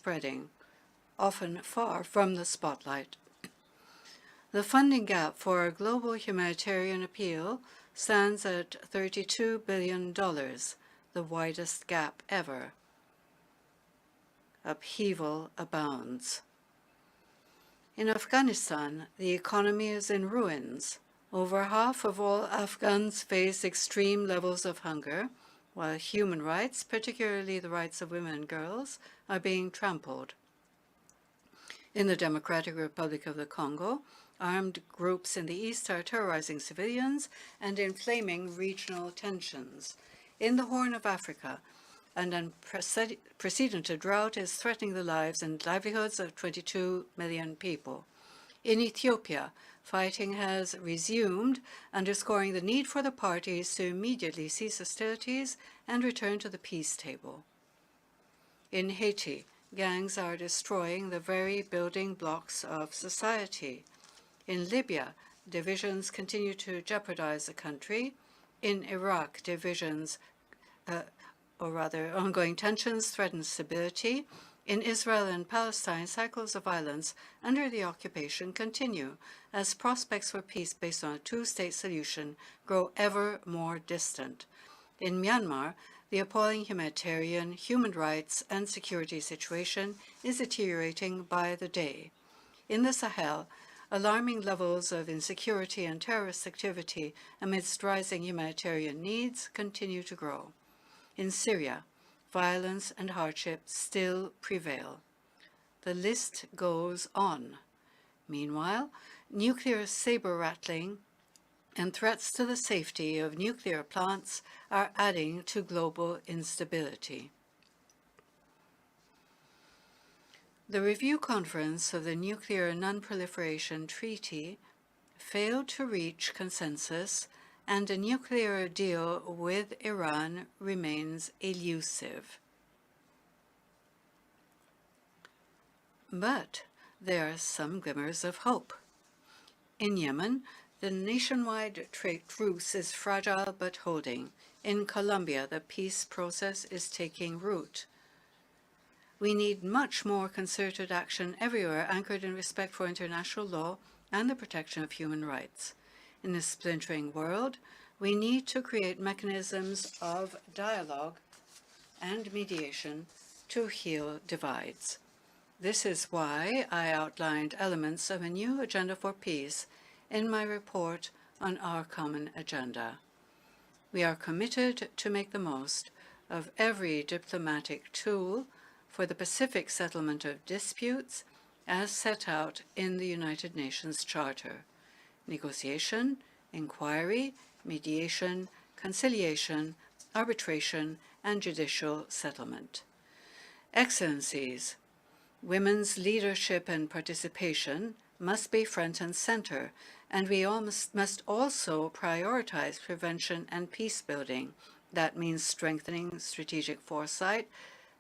spreading, often far from the spotlight. The funding gap for a global humanitarian appeal stands at $32 billion, the widest gap ever. Upheaval abounds. In Afghanistan, the economy is in ruins. Over half of all Afghans face extreme levels of hunger, while human rights, particularly the rights of women and girls, are being trampled. In the Democratic Republic of the Congo, armed groups in the east are terrorizing civilians and inflaming regional tensions. In the Horn of Africa, an unprecedented drought is threatening the lives and livelihoods of 22 million people. In Ethiopia, fighting has resumed, underscoring the need for the parties to immediately cease hostilities and return to the peace table. In Haiti, gangs are destroying the very building blocks of society. In Libya, divisions continue to jeopardize the country. In Iraq, ongoing tensions threaten stability. In Israel and Palestine, cycles of violence under the occupation continue as prospects for peace based on a two-state solution grow ever more distant. In Myanmar, the appalling humanitarian, human rights, and security situation is deteriorating by the day. In the Sahel, alarming levels of insecurity and terrorist activity amidst rising humanitarian needs continue to grow. In Syria, violence and hardship still prevail. The list goes on. Meanwhile, nuclear saber-rattling and threats to the safety of nuclear plants are adding to global instability. The Review Conference of the Nuclear Non-Proliferation Treaty failed to reach consensus, and a nuclear deal with Iran remains elusive. But there are some glimmers of hope. In Yemen, the nationwide truce is fragile but holding. In Colombia, the peace process is taking root. We need much more concerted action everywhere anchored in respect for international law and the protection of human rights. In this splintering world, we need to create mechanisms of dialogue and mediation to heal divides. This is why I outlined elements of a new agenda for peace in my report on our common agenda. We are committed to make the most of every diplomatic tool for the pacific settlement of disputes as set out in the United Nations Charter: negotiation, inquiry, mediation, conciliation, arbitration, and judicial settlement. Excellencies, women's leadership and participation must be front and center, and we must also prioritize prevention and peace building. That means strengthening strategic foresight,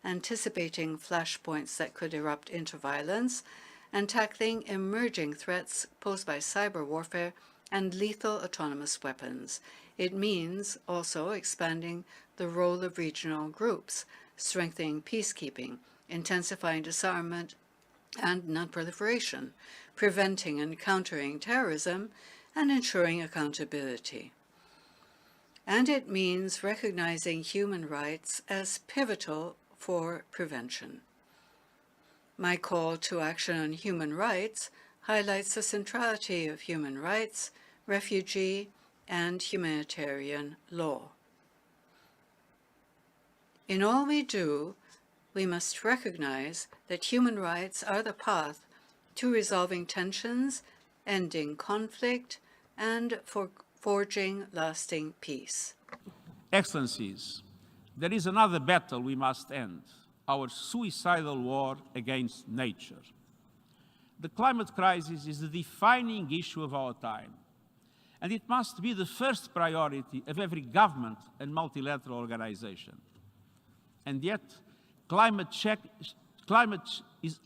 anticipating flashpoints that could erupt into violence, and tackling emerging threats posed by cyber warfare and lethal autonomous weapons. It means also expanding the role of regional groups, strengthening peacekeeping, intensifying disarmament and non-proliferation, preventing and countering terrorism, and ensuring accountability. And it means recognizing human rights as pivotal for prevention. My call to action on human rights highlights the centrality of human rights, refugee, and humanitarian law. In all we do, we must recognize that human rights are the path to resolving tensions, ending conflict, and for forging lasting peace. Excellencies, there is another battle we must end: our suicidal war against nature. The climate crisis is the defining issue of our time, and it must be the first priority of every government and multilateral organization. And yet, climate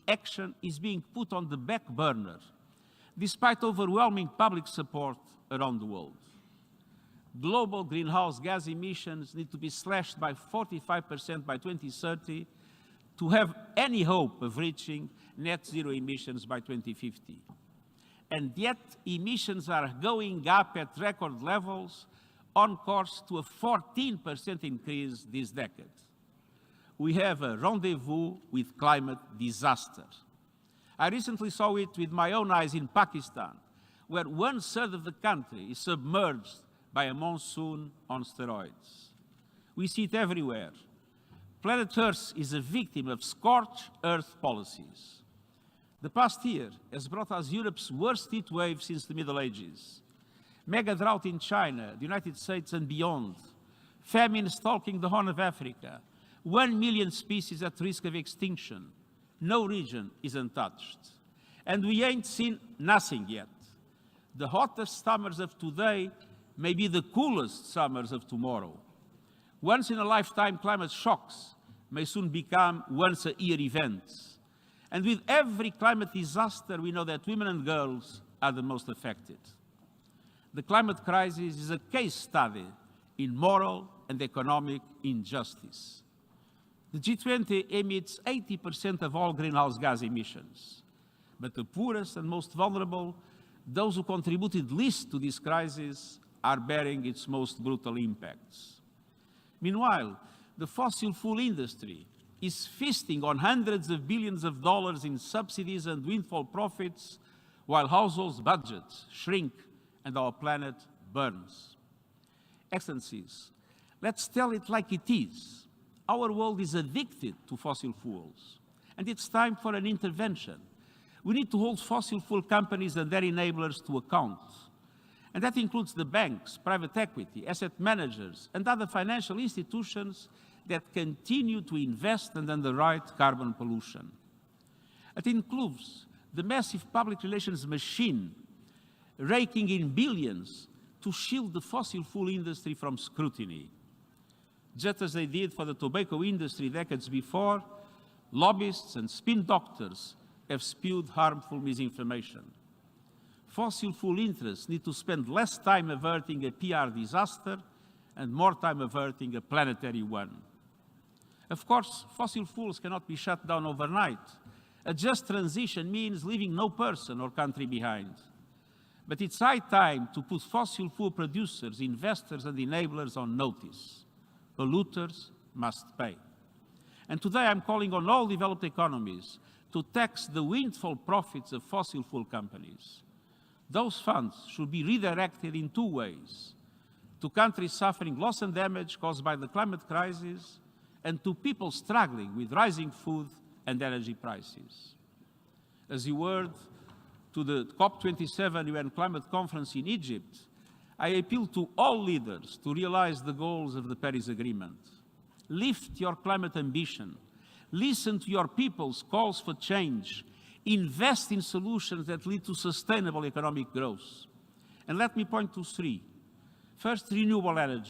action is being put on the back burner, despite overwhelming public support around the world. Global greenhouse gas emissions need to be slashed by 45% by 2030 to have any hope of reaching net zero emissions by 2050. And yet emissions are going up at record levels, on course to a 14% increase this decade. We have a rendezvous with climate disaster. I recently saw it with my own eyes in Pakistan, where 1/3 of the country is submerged by a monsoon on steroids. We see it everywhere. Planet Earth is a victim of scorched earth policies. The past year has brought us Europe's worst heat wave since the Middle Ages. Mega drought in China, the United States and beyond. Famine stalking the Horn of Africa. 1 million species at risk of extinction. No region is untouched. And we ain't seen nothing yet. The hottest summers of today may be the coolest summers of tomorrow. Once-in-a-lifetime climate shocks may soon become once-a-year events. And with every climate disaster, we know that women and girls are the most affected. The climate crisis is a case study in moral and economic injustice. The G20 emits 80% of all greenhouse gas emissions. But the poorest and most vulnerable, those who contributed least to this crisis, are bearing its most brutal impacts. Meanwhile, the fossil fuel industry is feasting on hundreds of billions of dollars in subsidies and windfall profits, while households' budgets shrink and our planet burns. Excellencies, let's tell it like it is. Our world is addicted to fossil fuels, and it's time for an intervention. We need to hold fossil fuel companies and their enablers to account. And that includes the banks, private equity, asset managers, and other financial institutions that continue to invest and underwrite carbon pollution. It includes the massive public relations machine raking in billions to shield the fossil fuel industry from scrutiny. Just as they did for the tobacco industry decades before, lobbyists and spin doctors have spewed harmful misinformation. Fossil fuel interests need to spend less time averting a PR disaster and more time averting a planetary one. Of course, fossil fuels cannot be shut down overnight. A just transition means leaving no person or country behind. But it's high time to put fossil fuel producers, investors, and enablers on notice. Polluters must pay. And today I'm calling on all developed economies to tax the windfall profits of fossil fuel companies. Those funds should be redirected in two ways: to countries suffering loss and damage caused by the climate crisis, and to people struggling with rising food and energy prices. As you heard to the COP27 UN Climate Conference in Egypt, I appeal to all leaders to realize the goals of the Paris Agreement. Lift your climate ambition. Listen to your people's calls for change. Invest in solutions that lead to sustainable economic growth. And let me point to three. First, renewable energy.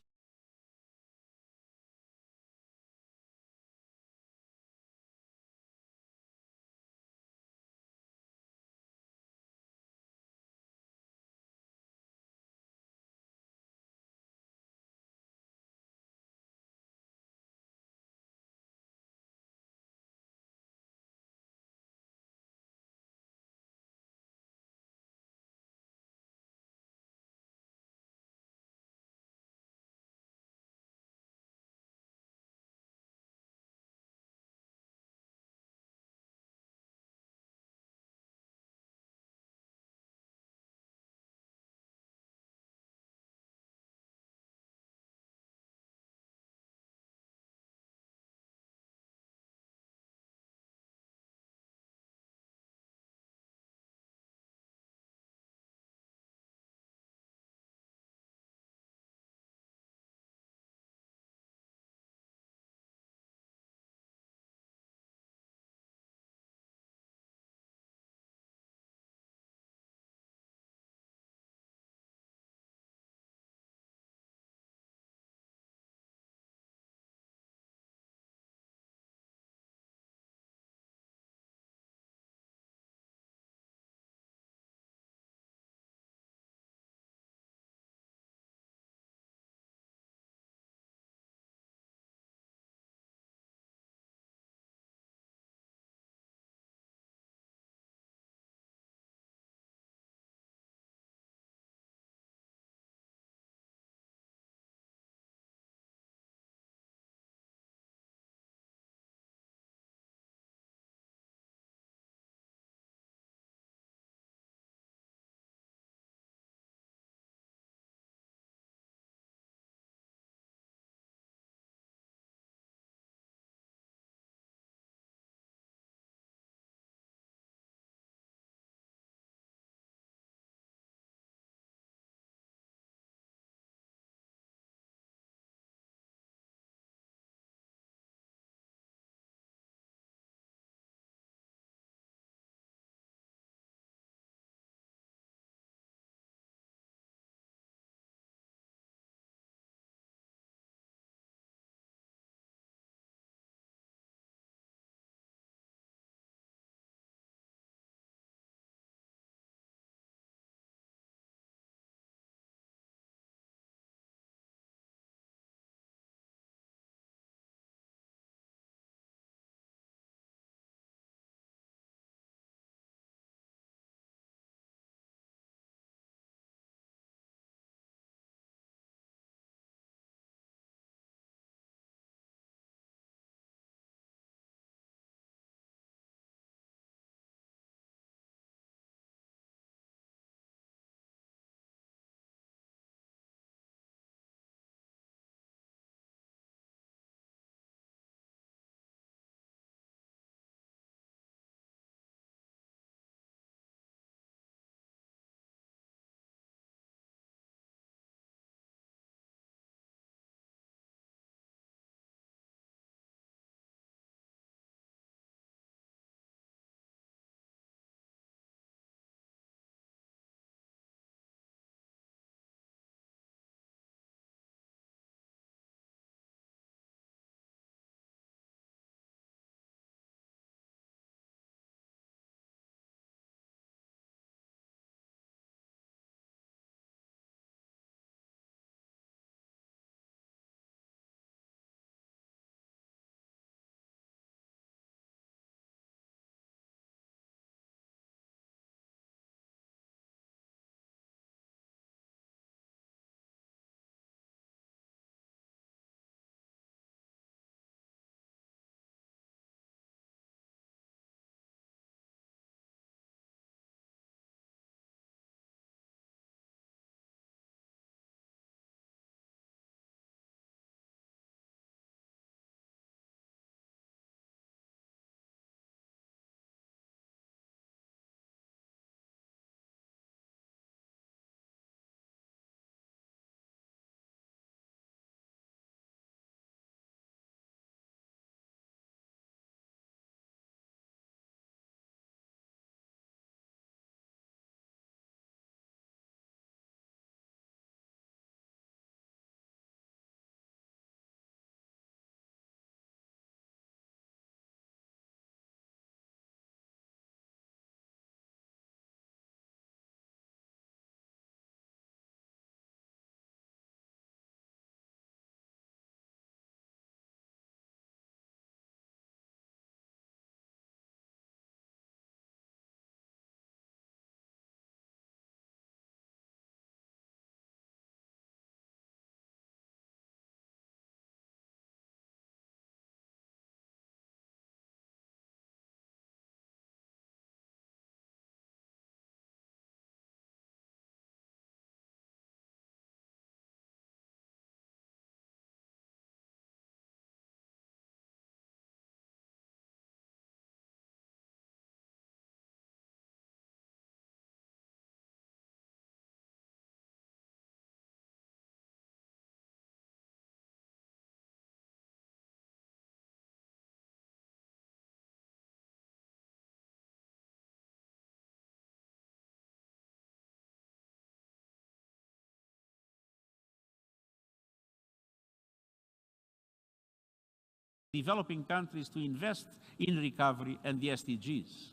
developing countries to invest in recovery and the SDGs.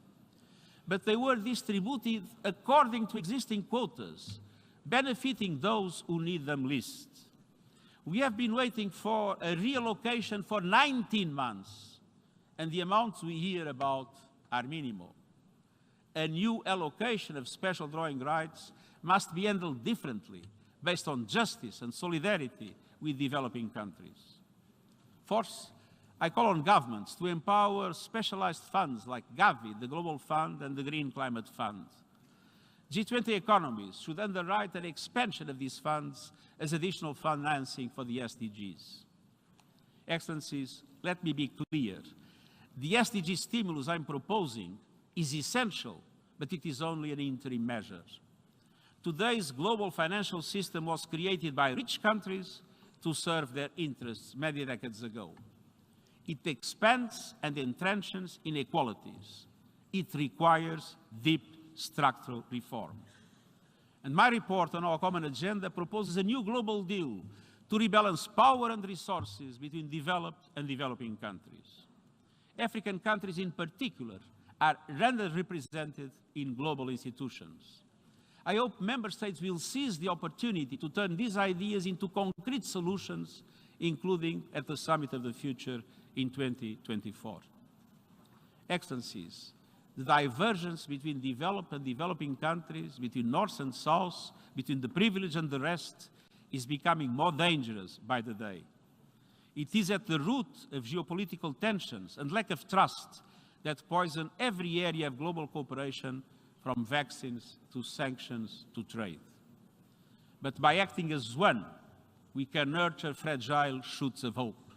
But they were distributed according to existing quotas, benefiting those who need them least. We have been waiting for a reallocation for 19 months, and the amounts we hear about are minimal. A new allocation of special drawing rights must be handled differently, based on justice and solidarity with developing countries. Fourth, I call on governments to empower specialized funds like Gavi, the Global Fund, and the Green Climate Fund. G20 economies should underwrite an expansion of these funds as additional financing for the SDGs. Excellencies, let me be clear. The SDG stimulus I'm proposing is essential, but it is only an interim measure. Today's global financial system was created by rich countries to serve their interests many decades ago. It expands and entrenches inequalities. It requires deep structural reform. And my report on our common agenda proposes a new global deal to rebalance power and resources between developed and developing countries. African countries in particular are underrepresented in global institutions. I hope member states will seize the opportunity to turn these ideas into concrete solutions, including at the Summit of the Future in 2024. Excellencies, the divergence between developed and developing countries, between North and South, between the privileged and the rest, is becoming more dangerous by the day. It is at the root of geopolitical tensions and lack of trust that poison every area of global cooperation, from vaccines to sanctions to trade. But by acting as one, we can nurture fragile shoots of hope.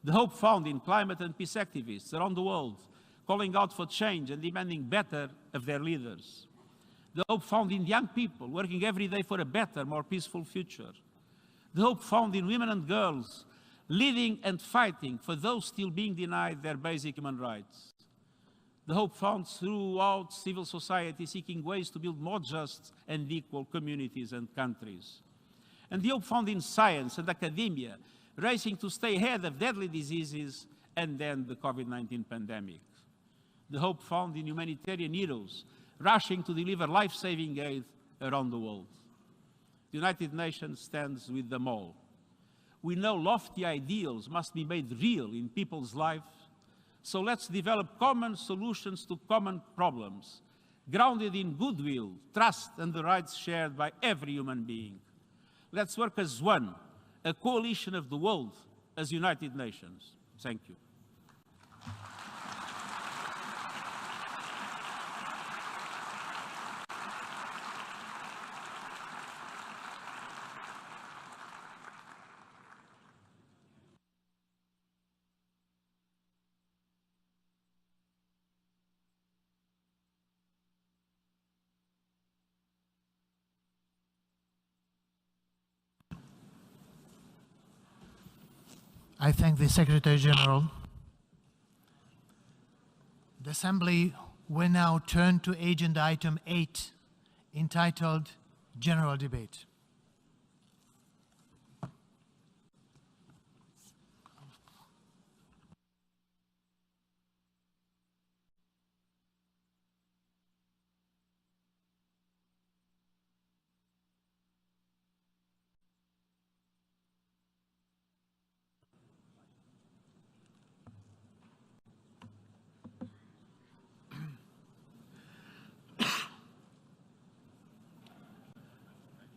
The hope found in climate and peace activists around the world, calling out for change and demanding better of their leaders. The hope found in young people working every day for a better, more peaceful future. The hope found in women and girls leading and fighting for those still being denied their basic human rights. The hope found throughout civil society seeking ways to build more just and equal communities and countries. And the hope found in science and academia racing to stay ahead of deadly diseases and then the COVID-19 pandemic. The hope found in humanitarian heroes rushing to deliver life-saving aid around the world. The United Nations stands with them all. We know lofty ideals must be made real in people's lives, so let's develop common solutions to common problems, grounded in goodwill, trust, and the rights shared by every human being. Let's work as one, a coalition of the world, as United Nations. Thank you. I thank the Secretary General. The Assembly will now turn to Agenda Item 8, entitled General Debate.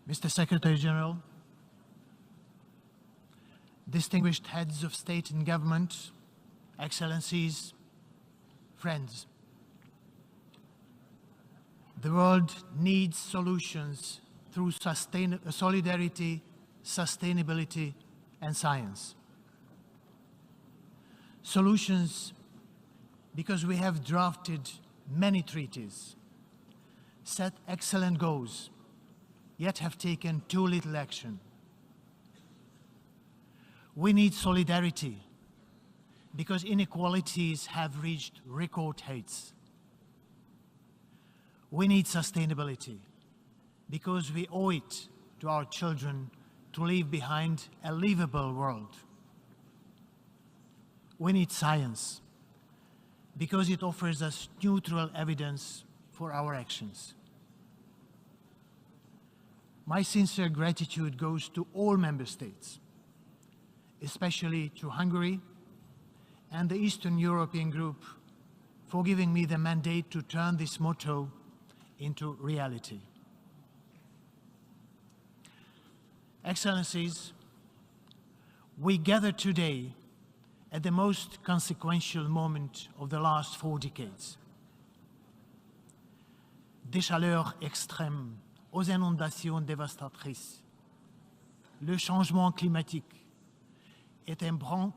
Mr. Secretary General, distinguished heads of state and government, excellencies, friends, the world needs solutions through solidarity, sustainability, and science. Solutions because we have drafted many treaties, set excellent goals, yet have taken too little action. We need solidarity because inequalities have reached record heights. We need sustainability because we owe it to our children to leave behind a livable world. We need science because it offers us neutral evidence for our actions. My sincere gratitude goes to all member states, especially to Hungary and the Eastern European group for giving me the mandate to turn this motto into reality. Excellencies, we gather today at the most consequential moment of the last 4 decades. Des chaleurs extrêmes aux inondations dévastatrices, le changement climatique est ébranle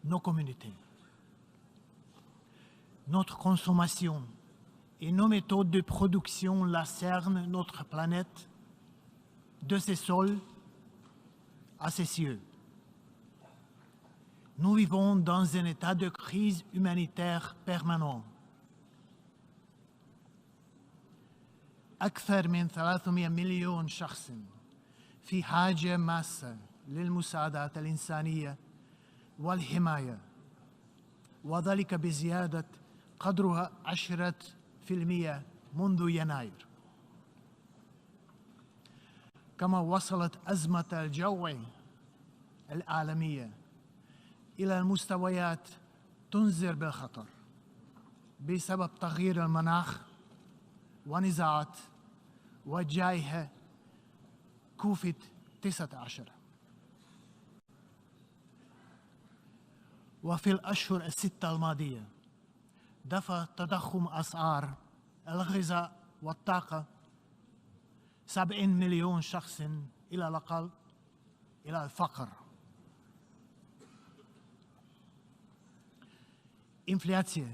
nos communautés. Notre consommation et nos méthodes de production lacernent notre planète de ses sols à ses cieux. Nous vivons dans un état de crise humanitaire permanent. أكثر من 300 مليون شخص في حاجة ماسة للمساعدات الإنسانية والحماية، وذلك بزيادة قدرها 10% منذ يناير. كما وصلت أزمة الجوع العالمية إلى المستويات تنذر بالخطر بسبب تغيير المناخ ونزاعات وجائحة كوفيد-19. وفي الأشهر الستة الماضية دفع تضخم أسعار الغذاء والطاقة 70 مليون شخص إلى الأقل إلى الفقر. Инфляция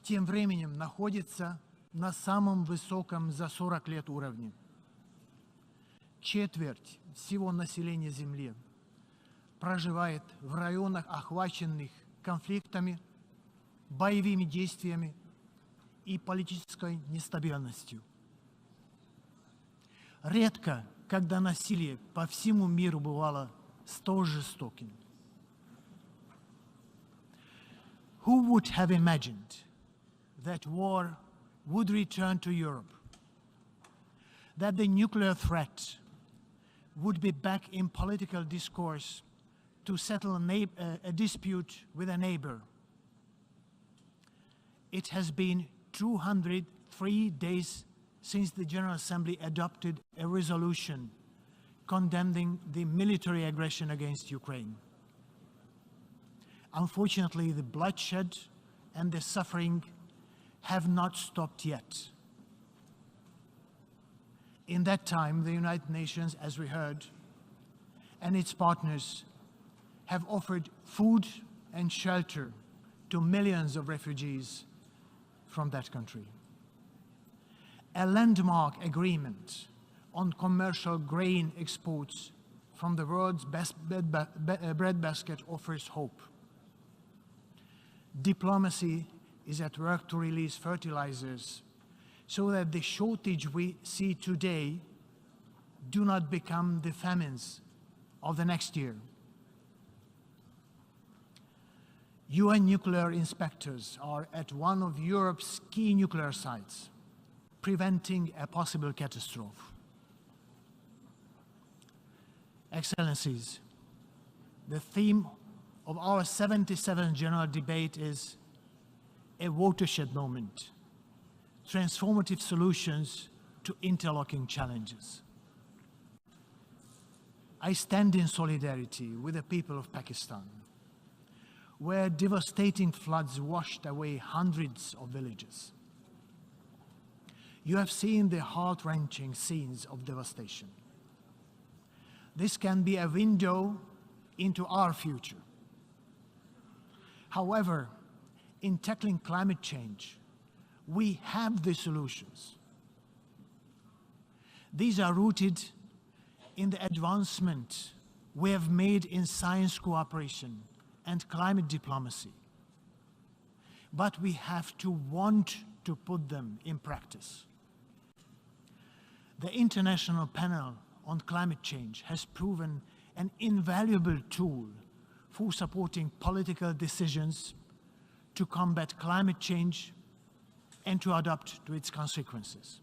тем временем находится на самом высоком за 40 лет уровне. Четверть всего населения Земли проживает в районах, охваченных конфликтами, боевыми действиями и политической нестабильностью. Редко, когда насилие по всему миру бывало столь жестоким. Who would have imagined that war would return to Europe, that the nuclear threat would be back in political discourse to settle a dispute with a neighbor? It has been 203 days since the General Assembly adopted a resolution condemning the military aggression against Ukraine. Unfortunately, the bloodshed and the suffering have not stopped yet. In that time, the United Nations, as we heard, and its partners have offered food and shelter to millions of refugees from that country. A landmark agreement on commercial grain exports from the world's best breadbasket offers hope. Diplomacy is at work to release fertilizers so that the shortage we see today do not become the famines of the next year. UN nuclear inspectors are at one of Europe's key nuclear sites, preventing a possible catastrophe. Excellencies, the theme of our 77th General Debate is a watershed moment, transformative solutions to interlocking challenges. I stand in solidarity with the people of Pakistan, where devastating floods washed away hundreds of villages. You have seen the heart-wrenching scenes of devastation. This can be a window into our future. However, in tackling climate change, we have the solutions. These are rooted in the advancement we have made in science cooperation and climate diplomacy. But we have to want to put them in practice. The International Panel on Climate Change has proven an invaluable tool for supporting political decisions to combat climate change and to adapt to its consequences.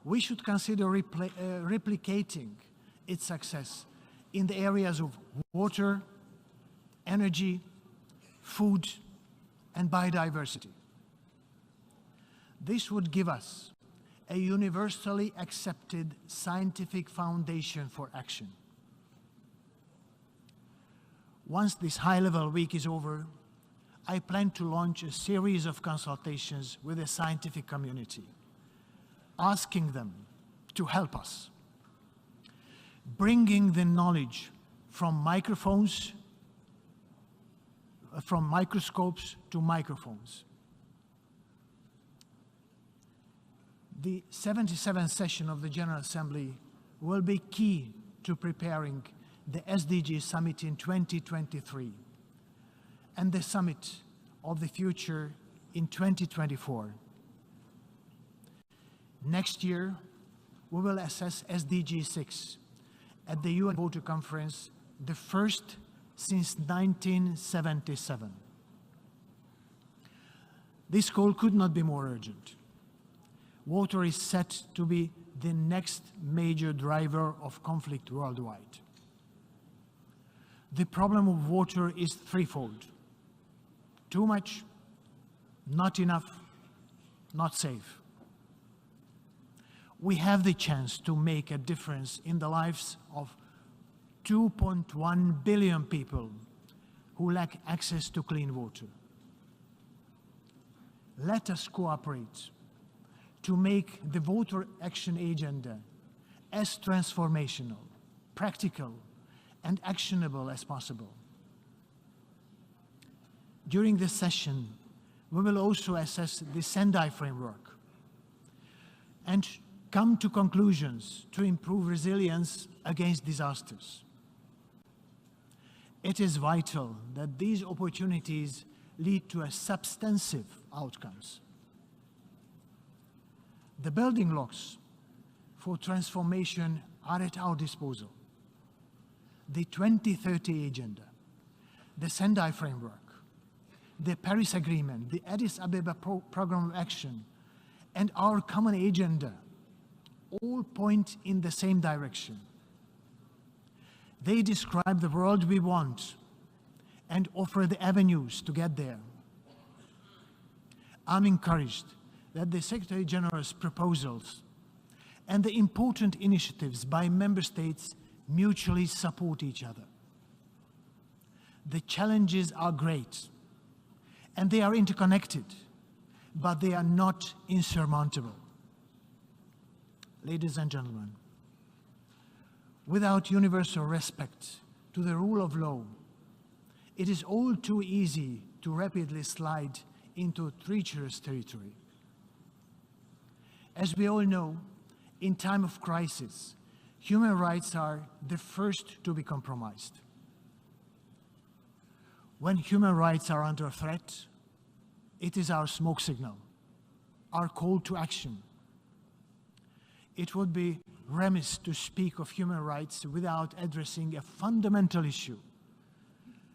We should consider replicating its success in the areas of water, energy, food, and biodiversity. This would give us a universally accepted scientific foundation for action. Once this high-level week is over, I plan to launch a series of consultations with the scientific community, asking them to help us, bringing the knowledge from microphones, from microscopes to microphones. The 77th session of the General Assembly will be key to preparing the SDG Summit in 2023 and the Summit of the Future in 2024. Next year, we will assess SDG 6 at the UN Water Conference, the first since 1977. This call could not be more urgent. Water is set to be the next major driver of conflict worldwide. The problem of water is threefold: too much, not enough, not safe. We have the chance to make a difference in the lives of 2.1 billion people who lack access to clean water. Let us cooperate to make the Water Action Agenda as transformational, practical, and actionable as possible. During this session, we will also assess the Sendai framework and come to conclusions to improve resilience against disasters. It is vital that these opportunities lead to substantive outcomes. The building blocks for transformation are at our disposal. The 2030 Agenda, the Sendai Framework, the Paris Agreement, the Addis Ababa Program of Action, and our common agenda all point in the same direction. They describe the world we want and offer the avenues to get there. I'm encouraged that the Secretary General's proposals and the important initiatives by member states mutually support each other. The challenges are great and they are interconnected, but they are not insurmountable. Ladies and gentlemen, without universal respect to the rule of law, it is all too easy to rapidly slide into treacherous territory. As we all know, in time of crisis, human rights are the first to be compromised. When human rights are under threat, it is our smoke signal, our call to action. It would be remiss to speak of human rights without addressing a fundamental issue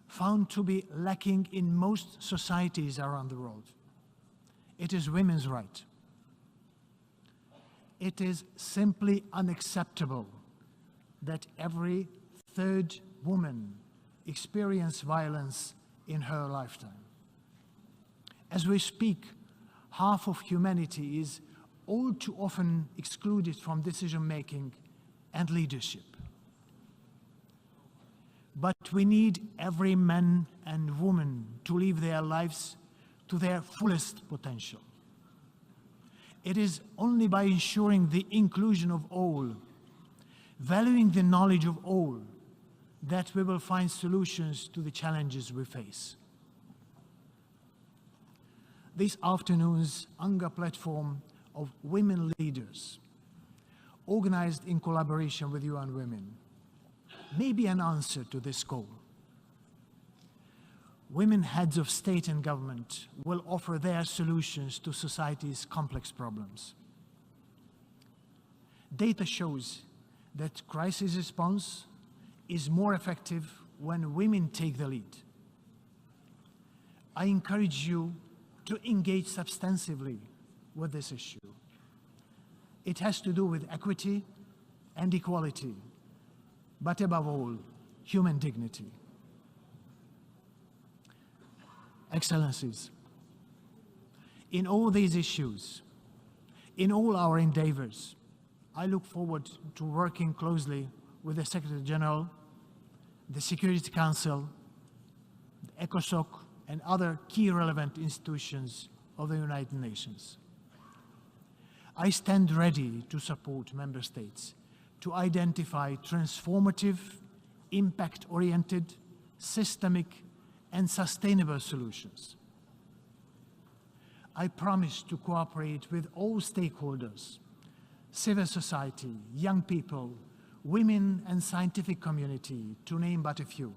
found to be lacking in most societies around the world. It is women's right. It is simply unacceptable that every third woman experiences violence in her lifetime. As we speak, half of humanity is all too often excluded from decision-making and leadership. But we need every man and woman to live their lives to their fullest potential. It is only by ensuring the inclusion of all, valuing the knowledge of all, that we will find solutions to the challenges we face. This afternoon's UNGA platform of women leaders, organized in collaboration with UN Women, may be an answer to this goal. Women heads of state and government will offer their solutions to society's complex problems. Data shows that crisis response is more effective when women take the lead. I encourage you to engage substantively with this issue. It has to do with equity and equality, but above all, human dignity. Excellencies, in all these issues, in all our endeavors, I look forward to working closely with the Secretary General, the Security Council, the ECOSOC, and other key relevant institutions of the United Nations. I stand ready to support member states to identify transformative, impact-oriented, systemic, and sustainable solutions. I promise to cooperate with all stakeholders, civil society, young people, women and scientific community, to name but a few.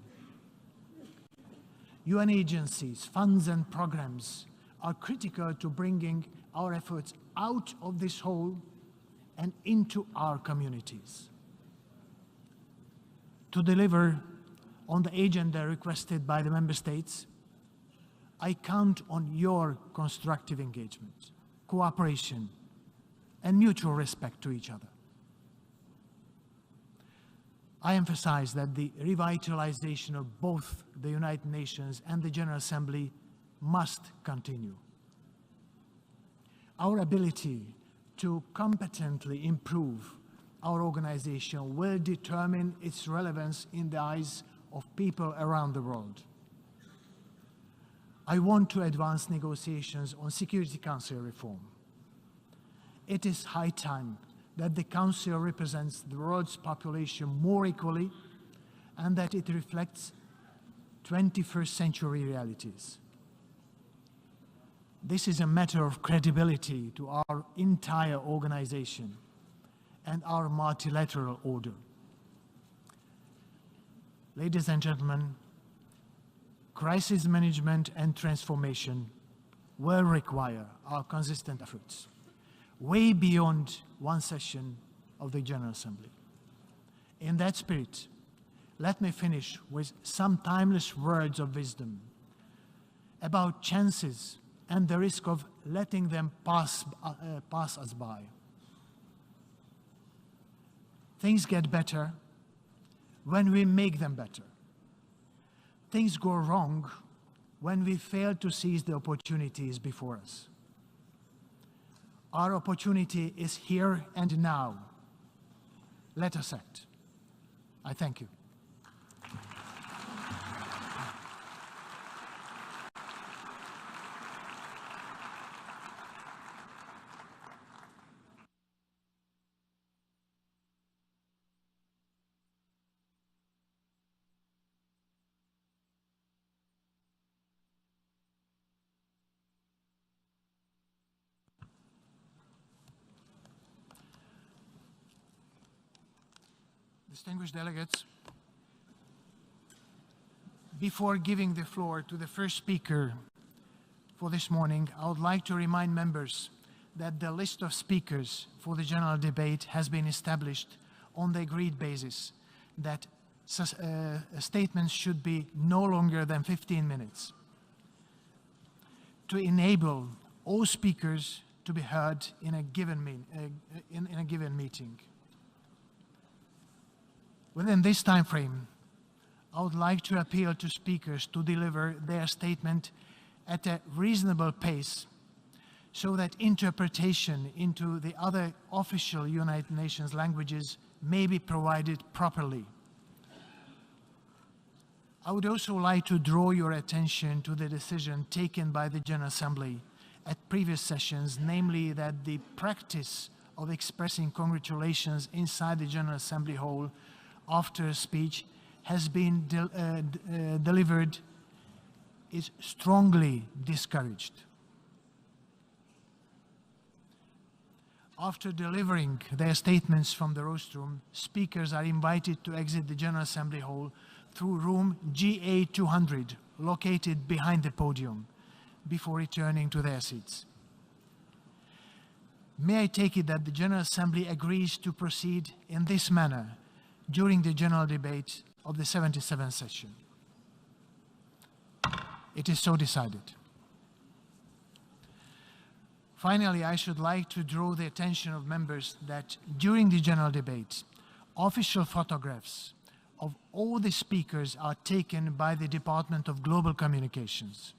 UN agencies, funds and programs are critical to bringing our efforts out of this hole and into our communities. To deliver on the agenda requested by the member states, I count on your constructive engagement, cooperation, and mutual respect to each other. I emphasize that the revitalization of both the United Nations and the General Assembly must continue. Our ability to competently improve our organization will determine its relevance in the eyes of people around the world. I want to advance negotiations on Security Council reform. It is high time that the Council represents the world's population more equally and that it reflects 21st century realities. This is a matter of credibility to our entire organization and our multilateral order. Ladies and gentlemen, crisis management and transformation will require our consistent efforts, way beyond one session of the General Assembly. In that spirit, let me finish with some timeless words of wisdom about chances and the risk of letting them pass us by. Things get better when we make them better. Things go wrong when we fail to seize the opportunities before us. Our opportunity is here and now. Let us act. I thank you. Distinguished delegates, before giving the floor to the first speaker for this morning, I would like to remind members that the list of speakers for the general debate has been established on the agreed basis that statements should be no longer than 15 minutes to enable all speakers to be heard in a given meeting. Within this time frame, I would like to appeal to speakers to deliver their statement at a reasonable pace so that interpretation into the other official United Nations languages may be provided properly. I would also like to draw your attention to the decision taken by the General Assembly at previous sessions, namely that the practice of expressing congratulations inside the General Assembly hall after a speech has been delivered is strongly discouraged. After delivering their statements from the rostrum, speakers are invited to exit the General Assembly hall through room GA200, located behind the podium, before returning to their seats. May I take it that the General Assembly agrees to proceed in this manner during the general debate of the 77th session? it is so decided. Finally, I should like to draw the attention of members that during the general debate, official photographs of all the speakers are taken by the Department of Global Communications.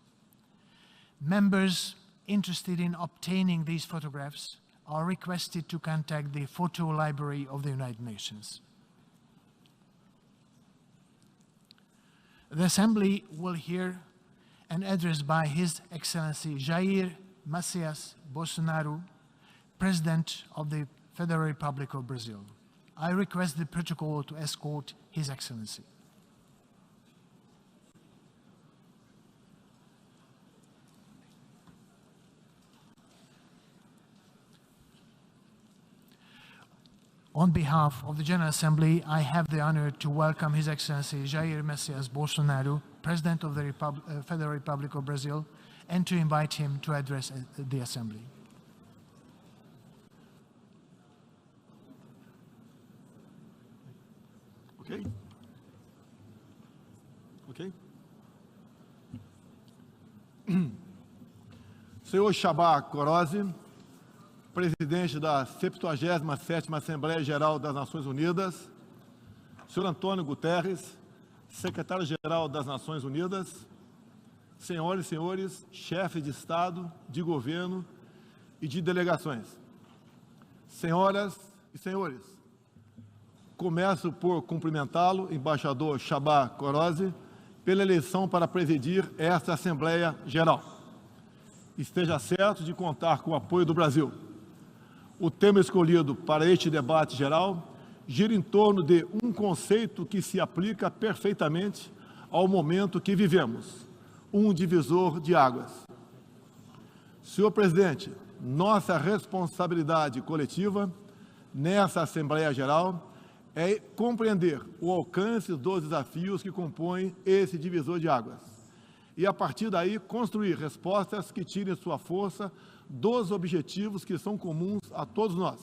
Members interested in obtaining these photographs are requested to contact the Photo Library of the United Nations. The Assembly will hear an address by His Excellency Jair Bolsonaro, President of the Federal Republic of Brazil. I request the protocol to escort His Excellency. On behalf of the General Assembly, I have the honor to welcome His Excellency Jair Bolsonaro, President of the Federal Republic of Brazil, and to invite him to address the Assembly. Okay. Ok. Senhor Chabá Corozzi, presidente da 77ª Assembleia Geral das Nações Unidas, senhor Antônio Guterres, secretário-geral das Nações Unidas, senhoras e senhores, chefes de Estado, de governo e de delegações. Senhoras e senhores, começo por cumprimentá-lo, embaixador Chabá Corozzi, pela eleição para presidir esta Assembleia Geral. Esteja certo de contar com o apoio do Brasil. O tema escolhido para este debate geral gira em torno de um conceito que se aplica perfeitamente ao momento que vivemos, um divisor de águas. Senhor presidente, nossa responsabilidade coletiva nessa Assembleia Geral é compreender o alcance dos desafios que compõem esse divisor de águas e, a partir daí, construir respostas que tirem sua força dos objetivos que são comuns a todos nós.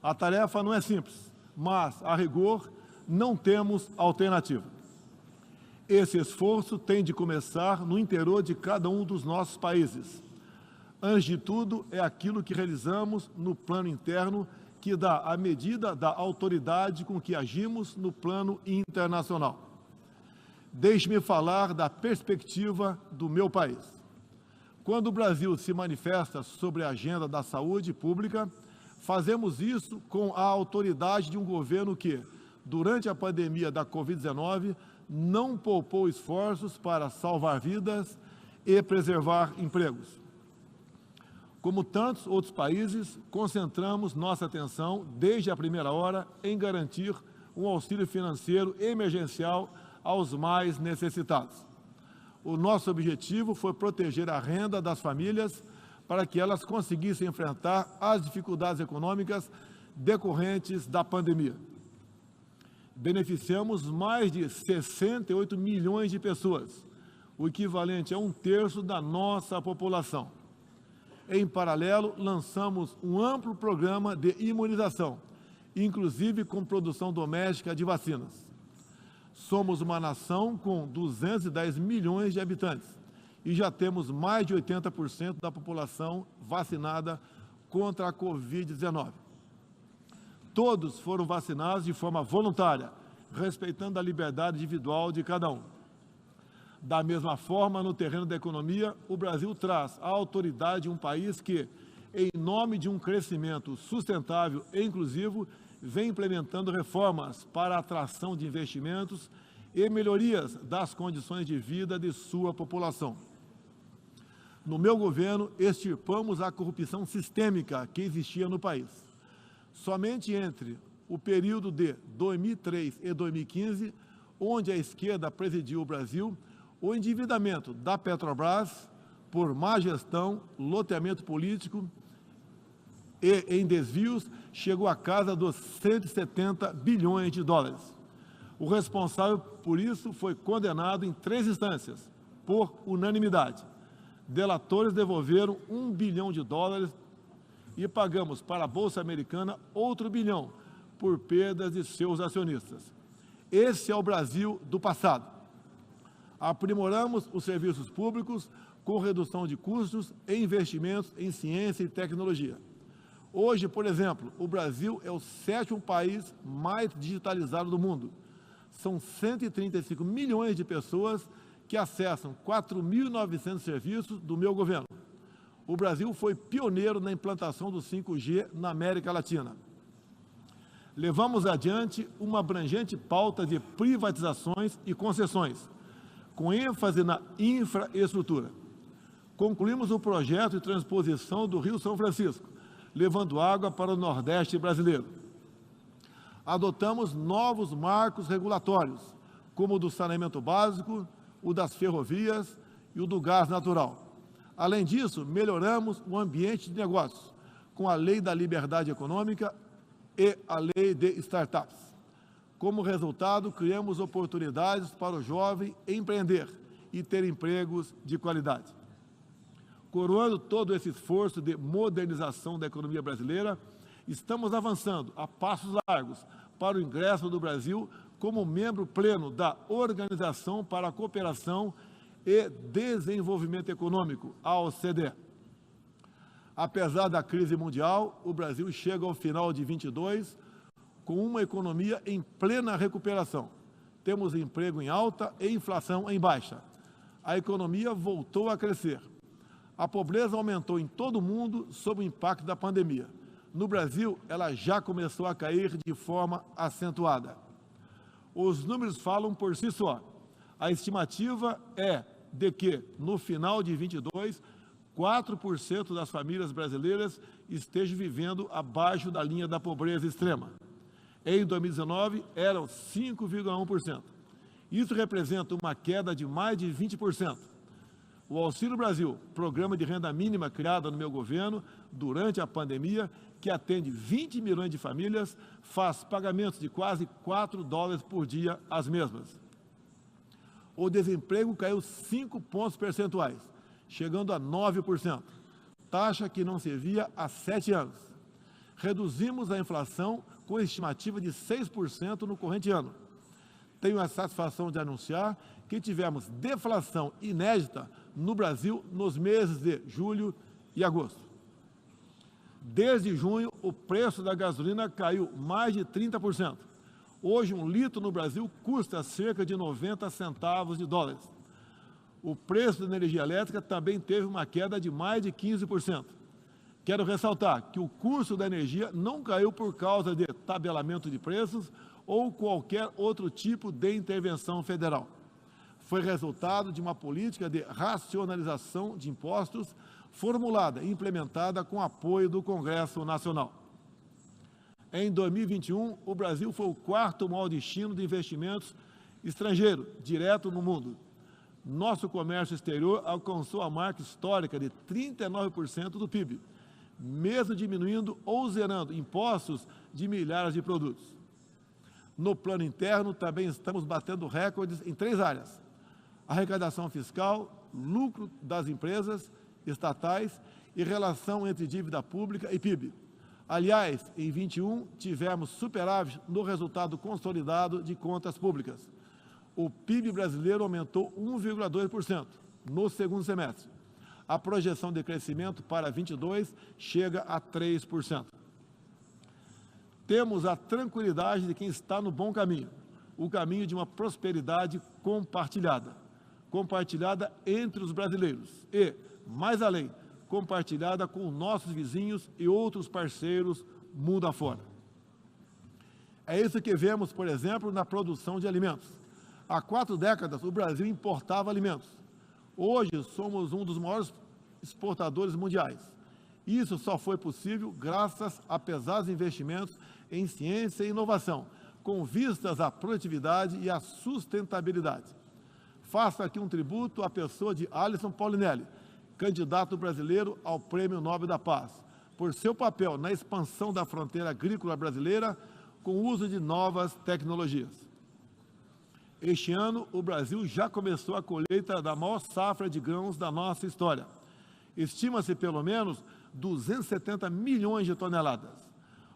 A tarefa não é simples, mas, a rigor, não temos alternativa. Esse esforço tem de começar no interior de cada um dos nossos países. Antes de tudo, é aquilo que realizamos no plano interno que dá a medida da autoridade com que agimos no plano internacional. Deixe-me falar da perspectiva do meu país. Quando o Brasil se manifesta sobre a agenda da saúde pública, fazemos isso com a autoridade de um governo que, durante a pandemia da Covid-19, não poupou esforços para salvar vidas e preservar empregos. Como tantos outros países, concentramos nossa atenção, desde a primeira hora, em garantir um auxílio financeiro emergencial aos mais necessitados. O nosso objetivo foi proteger a renda das famílias para que elas conseguissem enfrentar as dificuldades econômicas decorrentes da pandemia. Beneficiamos mais de 68 milhões de pessoas, o equivalente a 1/3 da nossa população. Em paralelo, lançamos um amplo programa de imunização, inclusive com produção doméstica de vacinas. Somos uma nação com 210 milhões de habitantes e já temos mais de 80% da população vacinada contra a Covid-19. Todos foram vacinados de forma voluntária, respeitando a liberdade individual de cada um. Da mesma forma, no terreno da economia, o Brasil traz a autoridade de um país que, em nome de um crescimento sustentável e inclusivo, vem implementando reformas para a atração de investimentos e melhorias das condições de vida de sua população. No meu governo, extirpamos a corrupção sistêmica que existia no país. Somente entre o período de 2003 e 2015, onde a esquerda presidiu o Brasil, o endividamento da Petrobras, por má gestão, loteamento político e em desvios, chegou à casa dos 170 bilhões de dólares. O responsável por isso foi condenado em 3 instâncias, por unanimidade. Delatores devolveram $1 bilhão e pagamos para a Bolsa Americana outro $1 bilhão por perdas de seus acionistas. Esse é o Brasil do passado. Aprimoramos os serviços públicos com redução de custos e investimentos em ciência e tecnologia. Hoje, por exemplo, o Brasil é o 7º país mais digitalizado do mundo. São 135 milhões de pessoas que acessam 4.900 serviços do meu governo. O Brasil foi pioneiro na implantação do 5G na América Latina. Levamos adiante uma abrangente pauta de privatizações e concessões, com ênfase na infraestrutura. Concluímos o projeto de transposição do Rio São Francisco, levando água para o Nordeste brasileiro. Adotamos novos marcos regulatórios, como o do saneamento básico, o das ferrovias e o do gás natural. Além disso, melhoramos o ambiente de negócios, com a Lei da Liberdade Econômica e a Lei de Startups. Como resultado, criamos oportunidades para o jovem empreender e ter empregos de qualidade. Coroando todo esse esforço de modernização da economia brasileira, estamos avançando a passos largos para o ingresso do Brasil como membro pleno da Organização para a Cooperação e Desenvolvimento Econômico, a OCDE. Apesar da crise mundial, o Brasil chega ao final de 2022 com uma economia em plena recuperação. Temos emprego em alta e inflação em baixa. A economia voltou a crescer. A pobreza aumentou em todo o mundo sob o impacto da pandemia. No Brasil, ela já começou a cair de forma acentuada. Os números falam por si só. A estimativa é de que, no final de 2022, 4% das famílias brasileiras estejam vivendo abaixo da linha da pobreza extrema. Em 2019, eram 5,1%. Isso representa uma queda de mais de 20%. O Auxílio Brasil, programa de renda mínima criado no meu governo durante a pandemia, que atende 20 milhões de famílias, faz pagamentos de quase $4 por dia às mesmas. O desemprego caiu 5 pontos percentuais, chegando a 9%, taxa que não se via há 7 anos. Reduzimos a inflação com estimativa de 6% no corrente ano. Tenho a satisfação de anunciar que tivemos deflação inédita no Brasil nos meses de julho e agosto. Desde junho, o preço da gasolina caiu mais de 30%. Hoje, um litro no Brasil custa cerca de 90 centavos de dólares. O preço da energia elétrica também teve uma queda de mais de 15%. Quero ressaltar que o custo da energia não caiu por causa de tabelamento de preços ou qualquer outro tipo de intervenção federal. Foi resultado de uma política de racionalização de impostos formulada e implementada com apoio do Congresso Nacional. Em 2021, o Brasil foi o 4º maior destino de investimentos estrangeiros direto no mundo. Nosso comércio exterior alcançou a marca histórica de 39% do PIB, mesmo diminuindo ou zerando impostos de milhares de produtos. No plano interno, também estamos batendo recordes em 3 áreas: arrecadação fiscal, lucro das empresas estatais e relação entre dívida pública e PIB. Aliás, em 2021, tivemos superávit no resultado consolidado de contas públicas. O PIB brasileiro aumentou 1,2% no segundo semestre. A projeção de crescimento para 2022 chega a 3%. Temos a tranquilidade de quem está no bom caminho, o caminho de uma prosperidade compartilhada entre os brasileiros e, mais além, compartilhada com nossos vizinhos e outros parceiros mundo afora. É isso que vemos, por exemplo, na produção de alimentos. Há 4 décadas, o Brasil importava alimentos. Hoje, somos um dos maiores exportadores mundiais. Isso só foi possível graças a pesados investimentos em ciência e inovação, com vistas à produtividade e à sustentabilidade. Faço aqui um tributo à pessoa de Alisson Paulinelli, candidato brasileiro ao Prêmio Nobel da Paz, por seu papel na expansão da fronteira agrícola brasileira com o uso de novas tecnologias. Este ano, o Brasil já começou a colheita da maior safra de grãos da nossa história. Estima-se pelo menos 270 milhões de toneladas.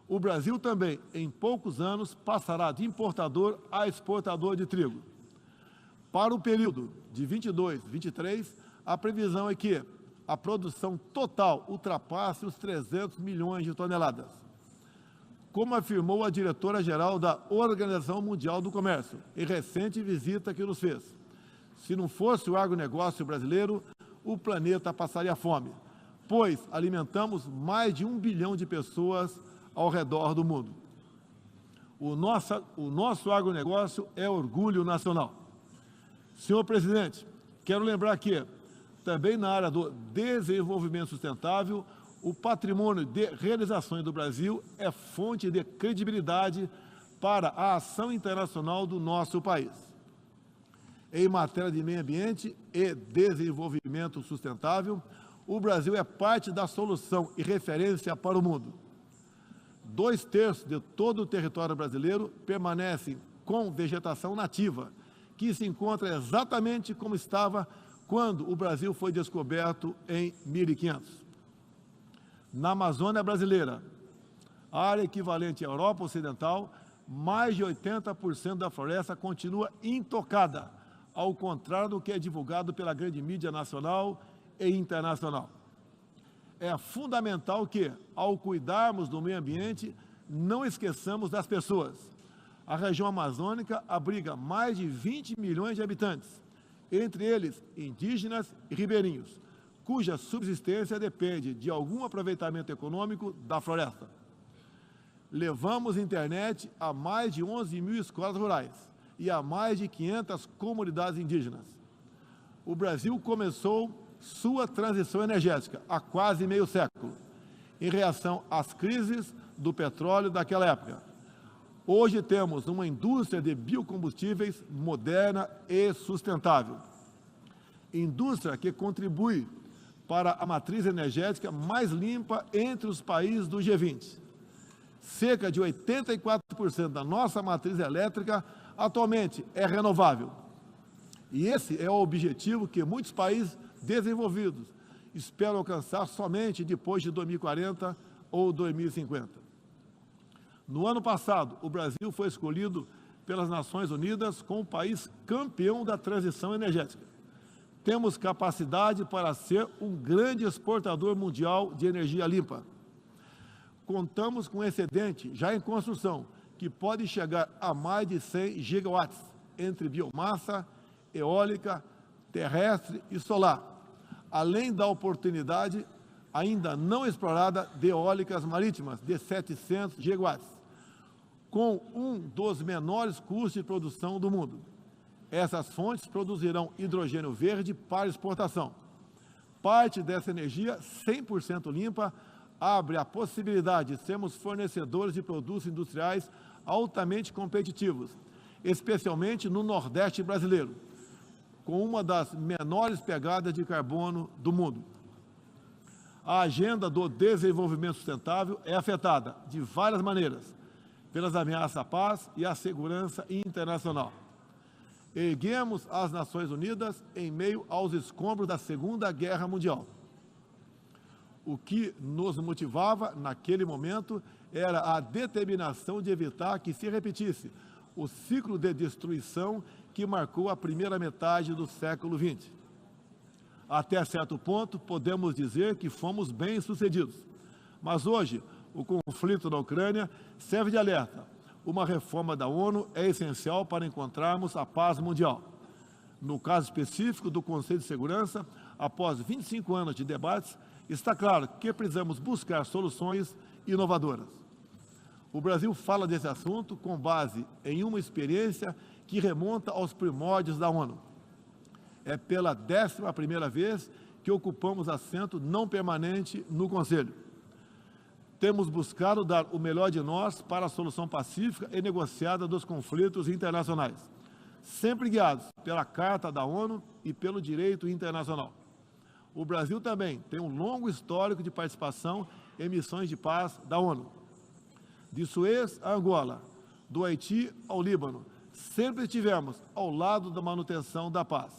O Brasil também, em poucos anos, passará de importador a exportador de trigo. Para o período de 22, 23, a previsão é que a produção total ultrapasse os 300 milhões de toneladas. Como afirmou a diretora-geral da Organização Mundial do Comércio, em recente visita que nos fez, se não fosse o agronegócio brasileiro, o planeta passaria fome, pois alimentamos mais de 1 bilhão de pessoas ao redor do mundo. O nosso agronegócio é orgulho nacional. Senhor presidente, quero lembrar que, também na área do desenvolvimento sustentável, o patrimônio de realizações do Brasil é fonte de credibilidade para a ação internacional do nosso país. Em matéria de meio ambiente e desenvolvimento sustentável, o Brasil é parte da solução e referência para o mundo. 2/3 de todo o território brasileiro permanecem com vegetação nativa, que se encontra exatamente como estava quando o Brasil foi descoberto em 1500. Na Amazônia brasileira, área equivalente à Europa Ocidental, mais de 80% da floresta continua intocada, ao contrário do que é divulgado pela grande mídia nacional e internacional. É fundamental que, ao cuidarmos do meio ambiente, não esqueçamos das pessoas. A região amazônica abriga mais de 20 milhões de habitantes, entre eles indígenas e ribeirinhos, cuja subsistência depende de algum aproveitamento econômico da floresta. Levamos internet a mais de 11 mil escolas rurais e a mais de 500 comunidades indígenas. O Brasil começou sua transição energética há quase meio século, em reação às crises do petróleo daquela época. Hoje temos uma indústria de biocombustíveis moderna e sustentável. Indústria que contribui para a matriz energética mais limpa entre os países do G20. Cerca de 84% da nossa matriz elétrica atualmente é renovável. E esse é o objetivo que muitos países desenvolvidos esperam alcançar somente depois de 2040 ou 2050. No ano passado, o Brasil foi escolhido pelas Nações Unidas como o país campeão da transição energética. Temos capacidade para ser um grande exportador mundial de energia limpa. Contamos com excedente já em construção, que pode chegar a mais de 100 gigawatts, entre biomassa, eólica, terrestre e solar, além da oportunidade ainda não explorada de eólicas marítimas de 700 gigawatts, com um dos menores custos de produção do mundo. Essas fontes produzirão hidrogênio verde para exportação. Parte dessa energia, 100% limpa, abre a possibilidade de sermos fornecedores de produtos industriais altamente competitivos, especialmente no Nordeste brasileiro, com uma das menores pegadas de carbono do mundo. A agenda do desenvolvimento sustentável é afetada de várias maneiras, pelas ameaças à paz e à segurança internacional. Erguemos as Nações Unidas em meio aos escombros da Segunda Guerra Mundial. O que nos motivava naquele momento era a determinação de evitar que se repetisse o ciclo de destruição que marcou a primeira metade do século XX. Até certo ponto, podemos dizer que fomos bem-sucedidos. Mas hoje, o conflito na Ucrânia serve de alerta. Uma reforma da ONU é essencial para encontrarmos a paz mundial. No caso específico do Conselho de Segurança, após 25 anos de debates, está claro que precisamos buscar soluções inovadoras. O Brasil fala desse assunto com base em uma experiência que remonta aos primórdios da ONU. É pela 11ª vez que ocupamos assento não permanente no Conselho. Temos buscado dar o melhor de nós para a solução pacífica e negociada dos conflitos internacionais, sempre guiados pela Carta da ONU e pelo direito internacional. O Brasil também tem um longo histórico de participação em missões de paz da ONU. De Suez a Angola, do Haiti ao Líbano, sempre estivemos ao lado da manutenção da paz.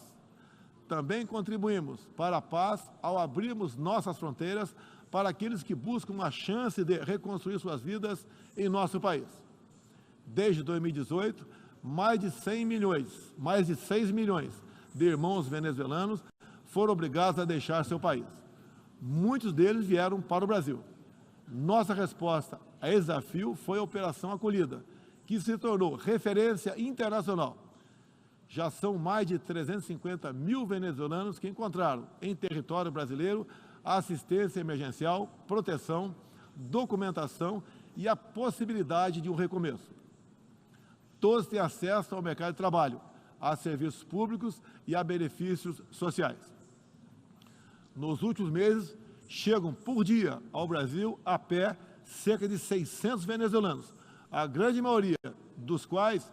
Também contribuímos para a paz ao abrirmos nossas fronteiras para aqueles que buscam uma chance de reconstruir suas vidas em nosso país. Desde 2018, mais de 6 milhões de irmãos venezuelanos foram obrigados a deixar seu país. Muitos deles vieram para o Brasil. Nossa resposta a esse desafio foi a Operação Acolhida, que se tornou referência internacional. Já são mais de 350 mil venezuelanos que encontraram em território brasileiro assistência emergencial, proteção, documentação e a possibilidade de um recomeço. Todos têm acesso ao mercado de trabalho, a serviços públicos e a benefícios sociais. Nos últimos meses, chegam por dia ao Brasil a pé cerca de 600 venezuelanos, a grande maioria dos quais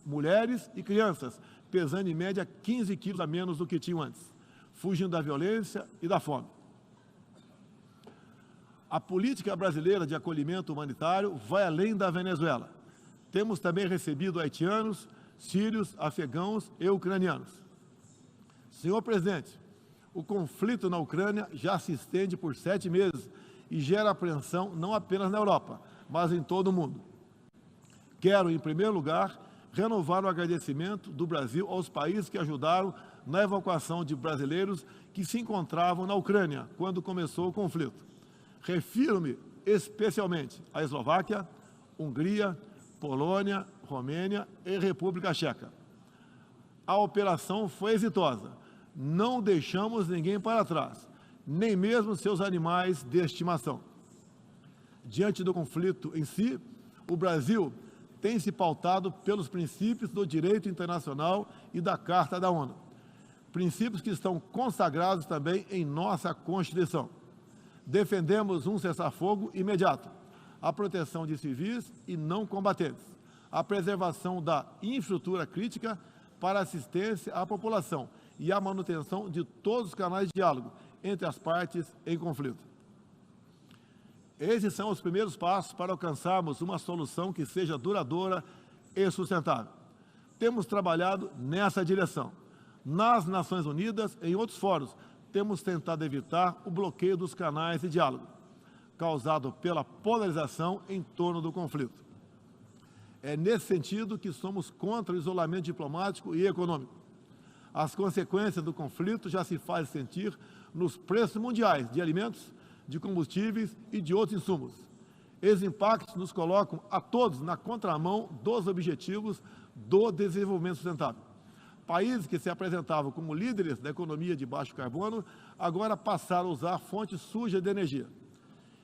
mulheres e crianças, pesando em média 15 quilos a menos do que tinham antes, fugindo da violência e da fome. A política brasileira de acolhimento humanitário vai além da Venezuela. Temos também recebido haitianos, sírios, afegãos e ucranianos. Senhor presidente, o conflito na Ucrânia já se estende por 7 meses e gera apreensão não apenas na Europa, mas em todo o mundo. Quero, em primeiro lugar, renovar o agradecimento do Brasil aos países que ajudaram na evacuação de brasileiros que se encontravam na Ucrânia quando começou o conflito. Refiro-me especialmente à Eslováquia, Hungria, Polônia, Romênia e República Tcheca. A operação foi exitosa. Não deixamos ninguém para trás, nem mesmo seus animais de estimação. Diante do conflito em si, o Brasil tem se pautado pelos princípios do direito internacional e da Carta da ONU. Princípios que estão consagrados também em nossa Constituição. Defendemos um cessar-fogo imediato, a proteção de civis e não combatentes, a preservação da infraestrutura crítica para assistência à população e a manutenção de todos os canais de diálogo entre as partes em conflito. Esses são os primeiros passos para alcançarmos uma solução que seja duradoura e sustentável. Temos trabalhado nessa direção. Nas Nações Unidas e em outros fóruns, temos tentado evitar o bloqueio dos canais de diálogo, causado pela polarização em torno do conflito. É nesse sentido que somos contra o isolamento diplomático e econômico. As consequências do conflito já se fazem sentir nos preços mundiais de alimentos, de combustíveis e de outros insumos. Esses impactos nos colocam a todos na contramão dos objetivos do desenvolvimento sustentável. Países que se apresentavam como líderes da economia de baixo carbono, agora passaram a usar fontes sujas de energia.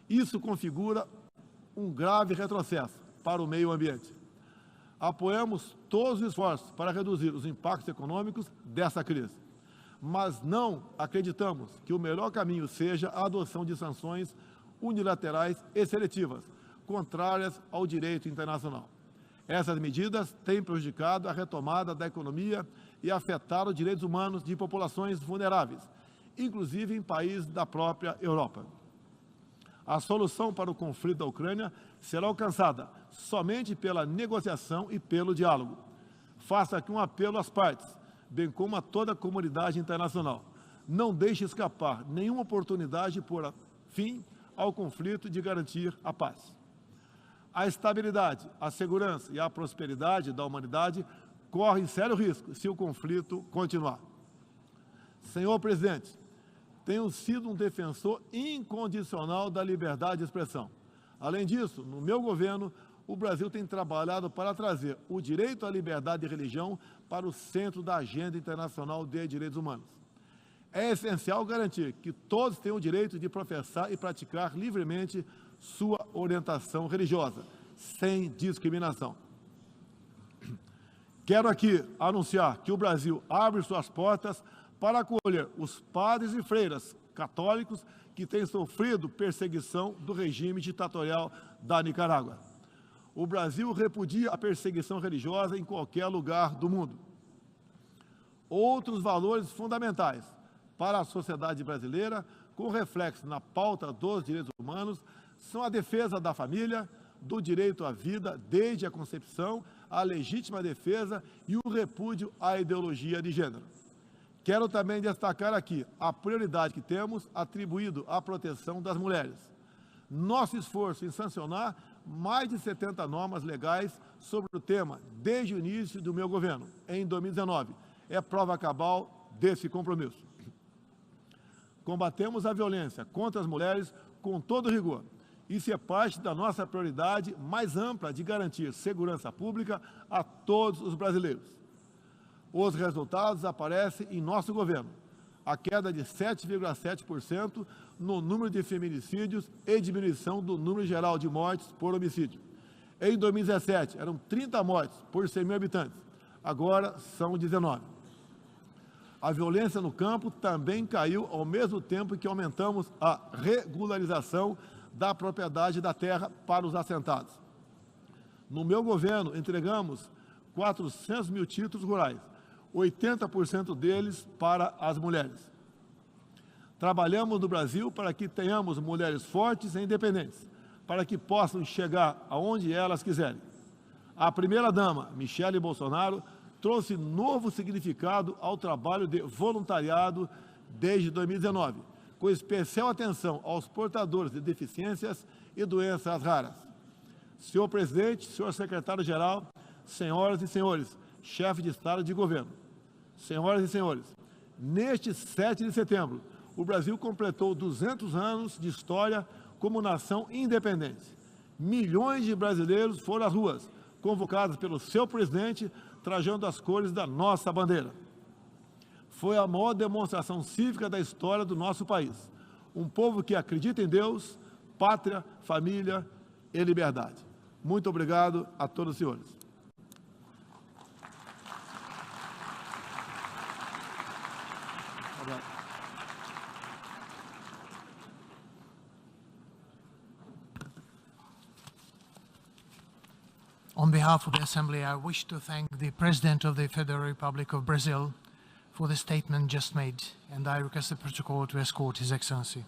Isso configura um grave retrocesso para o meio ambiente. Apoiamos todos os esforços para reduzir os impactos econômicos dessa crise, mas não acreditamos que o melhor caminho seja a adoção de sanções unilaterais e seletivas, contrárias ao direito internacional. Essas medidas têm prejudicado a retomada da economia e afetado os direitos humanos de populações vulneráveis, inclusive em países da própria Europa. A solução para o conflito da Ucrânia será alcançada somente pela negociação e pelo diálogo. Faço aqui um apelo às partes, bem como a toda a comunidade internacional. Não deixe escapar nenhuma oportunidade de pôr fim ao conflito e de garantir a paz. A estabilidade, a segurança e a prosperidade da humanidade correm sério risco se o conflito continuar. Senhor presidente, tenho sido um defensor incondicional da liberdade de expressão. Além disso, no meu governo, o Brasil tem trabalhado para trazer o direito à liberdade de religião para o centro da agenda internacional de direitos humanos. É essencial garantir que todos tenham o direito de professar e praticar livremente sua orientação religiosa, sem discriminação. Quero aqui anunciar que o Brasil abre suas portas para acolher os padres e freiras católicos que têm sofrido perseguição do regime ditatorial da Nicarágua. O Brasil repudia a perseguição religiosa em qualquer lugar do mundo. Outros valores fundamentais para a sociedade brasileira, com reflexo na pauta dos direitos humanos, são a defesa da família, do direito à vida desde a concepção, a legítima defesa e o repúdio à ideologia de gênero. Quero também destacar aqui a prioridade que temos atribuído à proteção das mulheres. Nosso esforço em sancionar mais de 70 normas legais sobre o tema desde o início do meu governo, em 2019. É prova cabal desse compromisso. Combatemos a violência contra as mulheres com todo rigor. Isso é parte da nossa prioridade mais ampla de garantir segurança pública a todos os brasileiros. Os resultados aparecem em nosso governo. A queda de 7,7% no número de feminicídios e diminuição do número geral de mortes por homicídio. Em 2017, eram 30 mortes por 100 mil habitantes. Agora são 19. A violência no campo também caiu ao mesmo tempo que aumentamos a regularização da propriedade da terra para os assentados. No meu governo, entregamos 400 mil títulos rurais, 80% deles para as mulheres. Trabalhamos no Brasil para que tenhamos mulheres fortes e independentes, para que possam chegar aonde elas quiserem. A primeira-dama, Michele Bolsonaro, trouxe novo significado ao trabalho de voluntariado desde 2019, com especial atenção aos portadores de deficiências e doenças raras. Senhor presidente, senhor secretário-geral, senhoras e senhores, chefe de Estado e de governo, senhoras e senhores, neste 7 de setembro, o Brasil completou 200 anos de história como nação independente. Milhões de brasileiros foram às ruas, convocados pelo seu presidente, trajando as cores da nossa bandeira. Foi a maior demonstração cívica da história do nosso país. Um povo que acredita em Deus, pátria, família e liberdade. Muito obrigado a todos os senhores. On behalf of the Assembly, I wish to thank the President of the Federal Republic of Brazil for the statement just made, and I request the protocol to escort His Excellency.